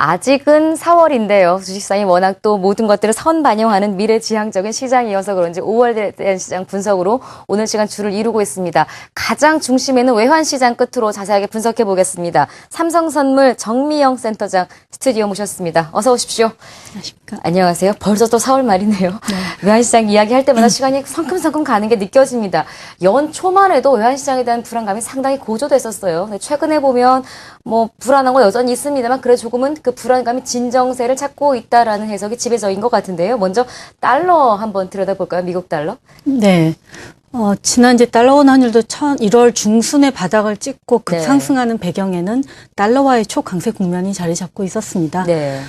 아직은 4월인데요. 주식시장이 워낙 또 모든 것들을 선반영하는 미래지향적인 시장이어서 그런지 5월에 대한 시장 분석으로 오늘 시간 줄을 이루고 있습니다. 가장 중심에는 외환시장 끝으로 자세하게 분석해 보겠습니다. 삼성선물 정미영 센터장 스튜디오 모셨습니다. 어서 오십시오. 안녕하십니까. 안녕하세요. 벌써 또 4월 말이네요. 네. 외환시장 이야기할 때마다 시간이 성큼성큼 가는 게 느껴집니다. 연초만 해도 외환시장에 대한 불안감이 상당히 고조됐었어요. 최근에 보면 뭐 불안한 거 여전히 있습니다만 그래 조금은 그 불안감이 진정세를 찾고 있다라는 해석이 지배적인 것 같은데요. 먼저 달러 한번 들여다볼까요? 미국 달러? 네. 지난 이제 달러원 환율도 1월 중순에 바닥을 찍고 급상승하는 배경에는 달러와의 초강세 국면이 자리 잡고 있었습니다. 네.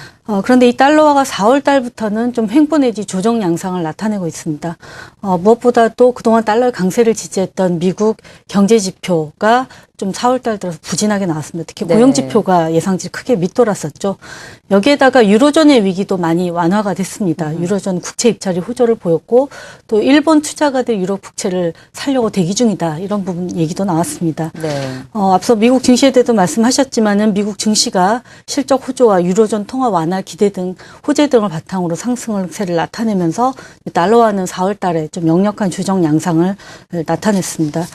그런데 이 달러화가 4월 달부터는 좀 횡보 내지 조정 양상을 나타내고 있습니다. 무엇보다도 그동안 달러의 강세를 지지했던 미국 경제 지표가 좀 4월 달 들어서 부진하게 나왔습니다. 특히 고용 지표가 예상치를 크게 밑돌았었죠. 여기에다가 유로존의 위기도 많이 완화가 됐습니다. 유로존 국채 입찰이 호조를 보였고 또 일본 투자가들 유럽 국채를 살려고 대기 중이다. 이런 부분 얘기도 나왔습니다. 네. 앞서 미국 증시에 대해서 말씀하셨지만은 미국 증시가 실적 호조와 유로존 통화 완화 기대 등 호재 등을 바탕으로 상승세를 나타내면서 달러화는 4월 달에 좀 역력한 조정 양상을 나타냈습니다.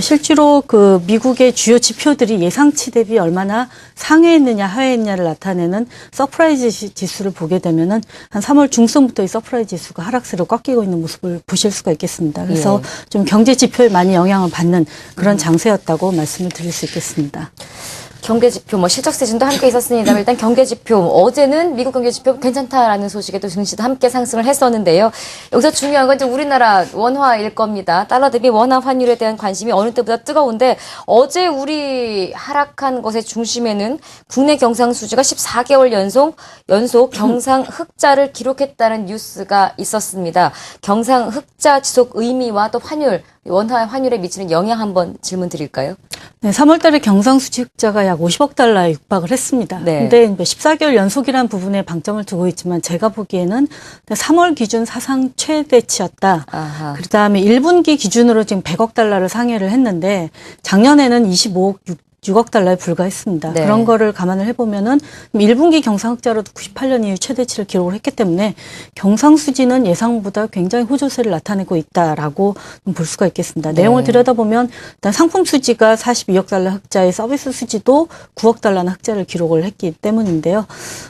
실제로 그 미국의 주요 지표들이 예상치 대비 얼마나 상회했느냐 하회했느냐를 나타내는 서프라이즈 지수를 보게 되면은 한 3월 중순부터 이 서프라이즈 지수가 하락세로 꺾이고 있는 모습을 보실 수가 있겠습니다. 그래서 좀 경제 지표에 많이 영향을 받는 그런 장세였다고 말씀을 드릴 수 있겠습니다. 경제지표, 실적 세진도 함께 있었습니다. 일단 경제지표, 어제는 미국 경제지표 괜찮다라는 소식에 또 증시도 함께 상승을 했었는데요. 여기서 중요한 건 이제 우리나라 원화일 겁니다. 달러 대비 원화 환율에 대한 관심이 어느 때보다 뜨거운데 어제 우리 하락한 것의 중심에는 국내 경상수지가 14개월 연속 경상흑자를 기록했다는 뉴스가 있었습니다. 경상흑자 지속 의미와 또 환율, 원화 환율에 미치는 영향 한번 질문 드릴까요? 네, 3월 달에 경상수지 흑자가 약 50억 달러에 육박을 했습니다. 네. 근데 14개월 연속이라는 부분에 방점을 두고 있지만 제가 보기에는 3월 기준 사상 최대치였다. 아하. 그다음에 1분기 기준으로 지금 100억 달러를 상회를 했는데 작년에는 25억 6억 달러에 불과했습니다. 네. 그런 거를 감안을 해보면은 1분기 경상흑자로도 98년 이후 최대치를 기록을 했기 때문에 경상수지는 예상보다 굉장히 호조세를 나타내고 있다라고 볼 수가 있겠습니다. 네. 내용을 들여다보면 일단 상품 수지가 42억 달러 흑자에 서비스 수지도 9억 달러나 흑자를 기록을 했기 때문인데요.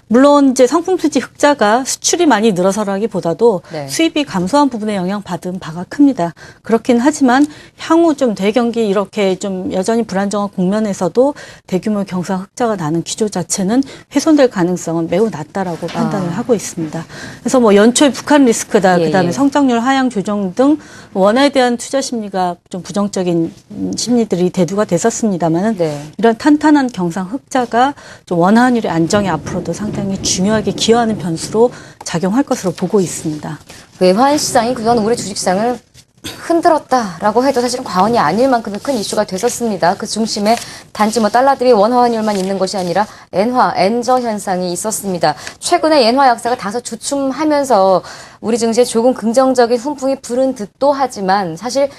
물론 이제 상품 수지 흑자가 수출이 많이 늘어서라기보다도 네. 수입이 감소한 부분에 영향받은 바가 큽니다. 그렇긴 하지만 향후 좀 대경기 이렇게 좀 여전히 불안정한 국면에서 도 대규모 경상 흑자가 나는 기조 자체는 훼손될 가능성은 매우 낮다라고 판단을 하고 있습니다. 그래서 뭐 연초에 북한 리스크다, 그다음에 성장률 하향 조정 등 원화에 대한 투자 심리가 좀 부정적인 심리들이 대두가 됐었습니다만은 이런 탄탄한 경상 흑자가 좀 원화 환율의 안정에 앞으로도 상당히 중요하게 기여하는 변수로 작용할 것으로 보고 있습니다. 외환 시장이 그동안 우리 주식시장을 흔들었다라고 해도 사실은 과언이 아닐 만큼의 큰 이슈가 됐었습니다. 그 중심에 단지 달러 대비 원화 환율만 있는 것이 아니라 엔저 현상이 있었습니다. 최근에 엔화 약세가 다소 주춤하면서 우리 증시에 조금 긍정적인 훈풍이 부른 듯도 하지만 사실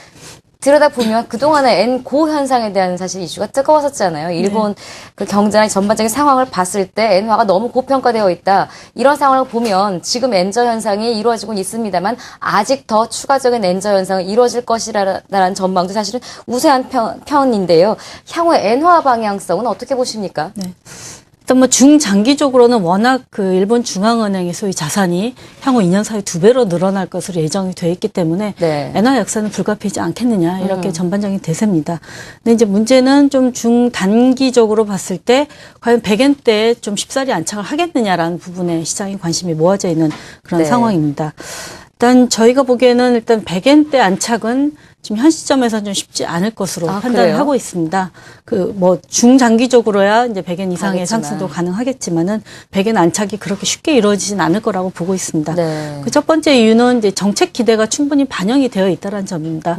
들여다보면 그동안의 엔고 현상에 대한 사실 이슈가 뜨거웠었잖아요. 일본 그 경제나 전반적인 상황을 봤을 때 엔화가 너무 고평가되어 있다. 이런 상황을 보면 지금 엔저 현상이 이루어지고 있습니다만 아직 더 추가적인 엔저 현상이 이루어질 것이라는 전망도 사실은 우세한 편인데요. 향후의 엔화 방향성은 어떻게 보십니까? 네. 일단 중장기적으로는 워낙 그 일본 중앙은행의 소위 자산이 향후 2년 사이 2배로 늘어날 것으로 예정이 돼 있기 때문에 엔화 약세는 불가피하지 않겠느냐 이렇게 전반적인 대세입니다. 근데 이제 문제는 좀 중단기적으로 봤을 때 과연 100엔대에 좀 쉽사리 안착을 하겠느냐라는 부분에 시장의 관심이 모아져 있는 그런 상황입니다. 일단 저희가 보기에는 일단 100엔대 안착은 지금 현 시점에서는 좀 쉽지 않을 것으로 판단을 하고 있습니다. 중장기적으로야 이제 100엔 이상의 상승도 가능하겠지만은 100엔 안착이 그렇게 쉽게 이루어지진 않을 거라고 보고 있습니다. 그 첫 번째 이유는 이제 정책 기대가 충분히 반영이 되어 있다는 점입니다.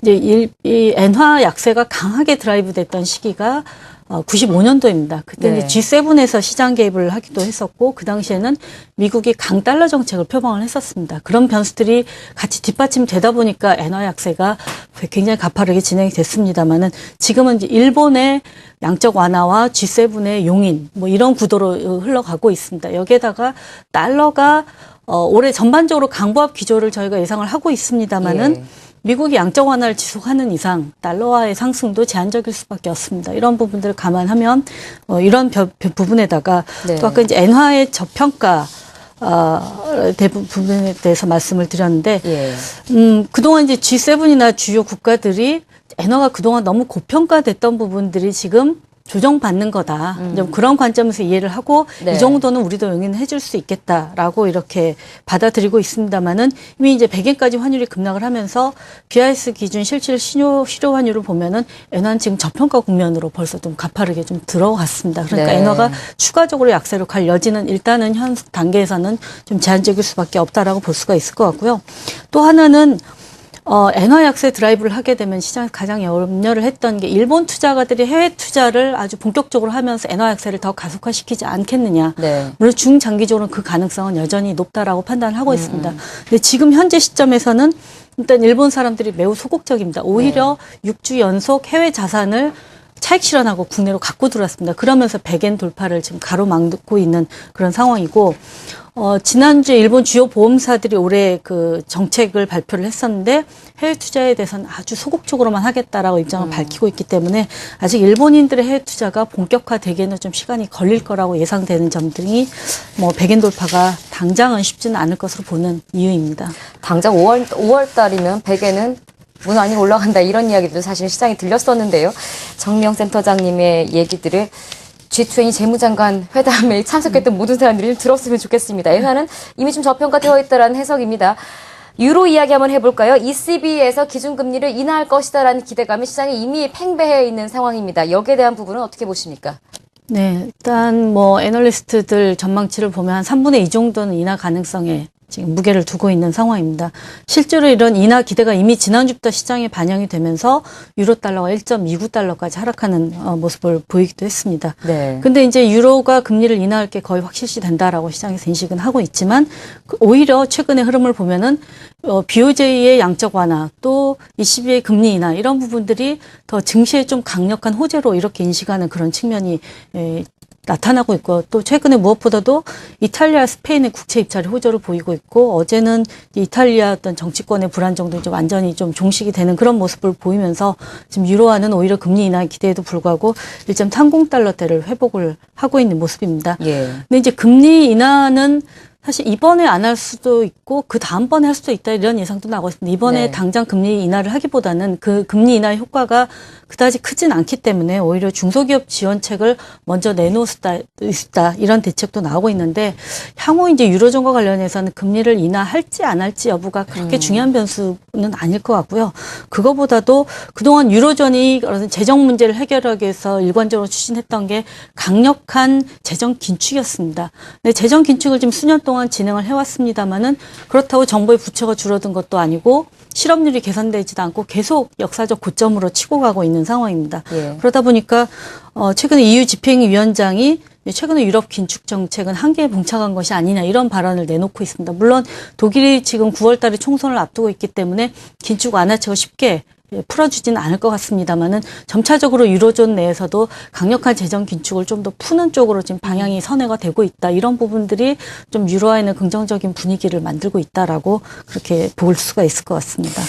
이제 이 엔화 약세가 강하게 드라이브 됐던 시기가 95년도입니다. 그때 네. 이제 G7에서 시장 개입을 하기도 했었고, 그 당시에는 미국이 강달러 정책을 표방을 했었습니다. 그런 변수들이 같이 뒷받침되다 보니까 엔화 약세가 굉장히 가파르게 진행이 됐습니다만은 지금은 이제 일본의 양적 완화와 G7의 용인 뭐 이런 구도로 흘러가고 있습니다. 여기에다가 달러가 올해 전반적으로 강보합 기조를 저희가 예상을 하고 있습니다만은 예. 미국이 양적 완화를 지속하는 이상 달러화의 상승도 제한적일 수밖에 없습니다. 이런 부분들을 감안하면 이런 부분에다가 네. 또 아까 이제 엔화의 저평가 부분에 대해서 말씀을 드렸는데 예. 그동안 이제 G7이나 주요 국가들이 엔화가 그동안 너무 고평가됐던 부분들이 지금 조정받는 거다. 좀 그런 관점에서 이해를 하고 네. 이 정도는 우리도 용인해 줄 수 있겠다라고 이렇게 받아들이고 있습니다만은 이미 이제 100엔까지 환율이 급락을 하면서 BIS 기준 실질 실효 환율을 보면은 엔화는 지금 저평가 국면으로 벌써 좀 가파르게 좀 들어갔습니다. 그러니까 네. 엔화가 추가적으로 약세로 갈 여지는 일단은 현 단계에서는 좀 제한적일 수밖에 없다라고 볼 수가 있을 것 같고요. 또 하나는 엔화 약세 드라이브를 하게 되면 시장에서 가장 염려를 했던 게 일본 투자가들이 해외 투자를 아주 본격적으로 하면서 엔화 약세를 더 가속화시키지 않겠느냐. 네. 물론 중장기적으로는 그 가능성은 여전히 높다라고 판단을 하고 있습니다. 근데 지금 현재 시점에서는 일단 일본 사람들이 매우 소극적입니다. 오히려 6주 연속 해외 자산을 차익 실현하고 국내로 갖고 들어왔습니다. 그러면서 100엔 돌파를 지금 가로막고 있는 그런 상황이고, 지난주에 일본 주요 보험사들이 올해 그 정책을 발표를 했었는데 해외 투자에 대해서는 아주 소극적으로만 하겠다라고 입장을 밝히고 있기 때문에 아직 일본인들의 해외 투자가 본격화되기에는 좀 시간이 걸릴 거라고 예상되는 점들이 뭐 100엔 돌파가 당장은 쉽지는 않을 것으로 보는 이유입니다. 당장 5월 달이면 100에는 문 아니고 올라간다 이런 이야기도 사실 시장에 들렸었는데요. 정미영 센터장님의 얘기들을 G20 재무장관 회담에 참석했던 모든 사람들이 좀 들었으면 좋겠습니다. 엔화는 이미 좀 저평가되어 있다라는 해석입니다. 유로 이야기 한번 해볼까요? ECB에서 기준금리를 인하할 것이다라는 기대감이 시장에 이미 팽배해 있는 상황입니다. 여기에 대한 부분은 어떻게 보십니까? 네, 일단 뭐 애널리스트들 전망치를 보면 한 3분의 2 정도는 인하 가능성에 지금 무게를 두고 있는 상황입니다. 실제로 이런 인하 기대가 이미 지난주부터 시장에 반영이 되면서 유로 달러가 1.29달러까지 하락하는 모습을 보이기도 했습니다. 네. 근데 이제 유로가 금리를 인하할 게 거의 확실시 된다라고 시장에서 인식은 하고 있지만 오히려 최근의 흐름을 보면은 BOJ의 양적 완화 또 ECB의 금리 인하 이런 부분들이 더 증시에 좀 강력한 호재로 이렇게 인식하는 그런 측면이 나타나고 있고 또 최근에 무엇보다도 이탈리아, 스페인의 국채 입찰이 호조를 보이고 있고 어제는 이탈리아 어떤 정치권의 불안정도 이제 완전히 좀 종식이 되는 그런 모습을 보이면서 지금 유로화는 오히려 금리 인하 기대에도 불구하고 1.30달러대를 회복을 하고 있는 모습입니다. 예. 근데 이제 금리 인하는 사실 이번에 안 할 수도 있고 그 다음번에 할 수도 있다 이런 예상도 나오고 있습니다. 이번에 네. 당장 금리 인하를 하기보다는 그 금리 인하 효과가 그다지 크진 않기 때문에 오히려 중소기업 지원책을 먼저 내놓을 수 있다 이런 대책도 나오고 있는데 향후 이제 유로존과 관련해서는 금리를 인하할지 안 할지 여부가 그렇게 중요한 변수는 아닐 것 같고요. 그거보다도 그동안 유로존이 재정 문제를 해결하기 위해서 일관적으로 추진했던 게 강력한 재정 긴축이었습니다. 근데 재정 긴축을 지금 수년 동안 진행을 해왔습니다만은 그렇다고 정부의 부채가 줄어든 것도 아니고 실업률이 개선되지도 않고 계속 역사적 고점으로 치고 가고 있는 상황입니다. 예. 그러다 보니까 최근에 EU 집행위원장이 최근에 유럽 긴축 정책은 한계에 봉착한 것이 아니냐 이런 발언을 내놓고 있습니다. 물론 독일이 지금 9월 달에 총선을 앞두고 있기 때문에 긴축 완화책을 쉽게 풀어주지는 않을 것 같습니다만은 점차적으로 유로존 내에서도 강력한 재정 긴축을 좀 더 푸는 쪽으로 지금 방향이 선회가 되고 있다. 이런 부분들이 좀 유로화에는 긍정적인 분위기를 만들고 있다라고 그렇게 볼 수가 있을 것 같습니다.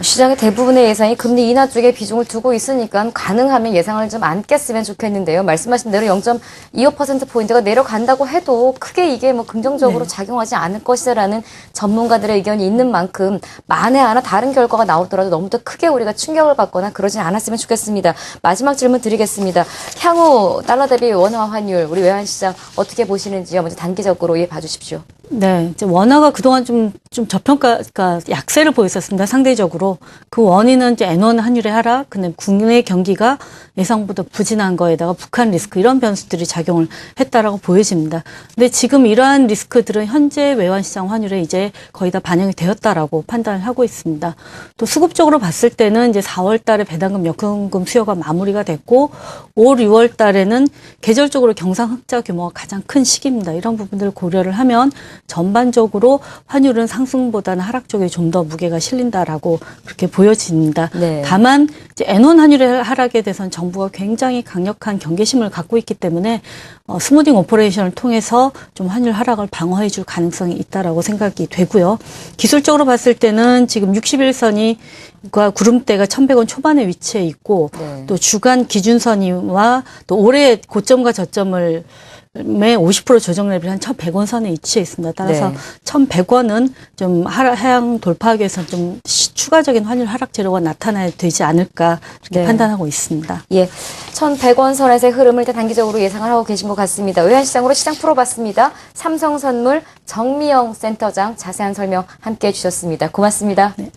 시장의 대부분의 예상이 금리 인하 쪽에 비중을 두고 있으니까 가능하면 예상을 좀 안 깼으면 좋겠는데요. 말씀하신 대로 0.25%포인트가 내려간다고 해도 크게 이게 뭐 긍정적으로 작용하지 않을 것이라는 전문가들의 의견이 있는 만큼 만에 하나 다른 결과가 나오더라도 너무 더 크게 우리가 충격을 받거나 그러진 않았으면 좋겠습니다. 마지막 질문 드리겠습니다. 향후 달러 대비 원화 환율 우리 외환시장 어떻게 보시는지요? 먼저 단기적으로 봐주십시오. 네, 이제 원화가 그동안 좀 저평가가 약세를 보였었습니다. 상대적으로. 그 원인은 이제 엔원 환율의 하락, 근데 국내 경기가 예상보다 부진한 거에다가 북한 리스크 이런 변수들이 작용을 했다라고 보여집니다. 근데 지금 이러한 리스크들은 현재 외환시장 환율에 이제 거의 다 반영이 되었다라고 판단을 하고 있습니다. 또 수급적으로 봤을 때는 이제 4월 달에 배당금, 역행금 수요가 마무리가 됐고 5월, 6월 달에는 계절적으로 경상 흑자 규모가 가장 큰 시기입니다. 이런 부분들을 고려를 하면 전반적으로 환율은 상승보다는 하락 쪽에 좀 더 무게가 실린다라고 그렇게 보여집니다. 네. 다만 이제 엔원 환율의 하락에 대해서는 정부가 굉장히 강력한 경계심을 갖고 있기 때문에 스무딩 오퍼레이션을 통해서 좀 환율 하락을 방어해 줄 가능성이 있다라고 생각이 되고요. 기술적으로 봤을 때는 지금 61선이 구름대가 1,100원 초반에 위치해 있고 네. 또 주간 기준선이와 또 올해 고점과 저점을 매 50% 조정 레벨이 한 1,100원 선에 위치해 있습니다. 따라서 네. 1,100원은 좀 하향 돌파하기 위해서 좀 추가적인 환율 하락 재료가 나타나야 되지 않을까 이렇게 네. 판단하고 있습니다. 예, 1,100원 선에서의 흐름을 일단 단기적으로 예상을 하고 계신 것 같습니다. 외환시장으로 시장 풀어봤습니다. 삼성선물 정미영 센터장 자세한 설명 함께해 주셨습니다. 고맙습니다. 네.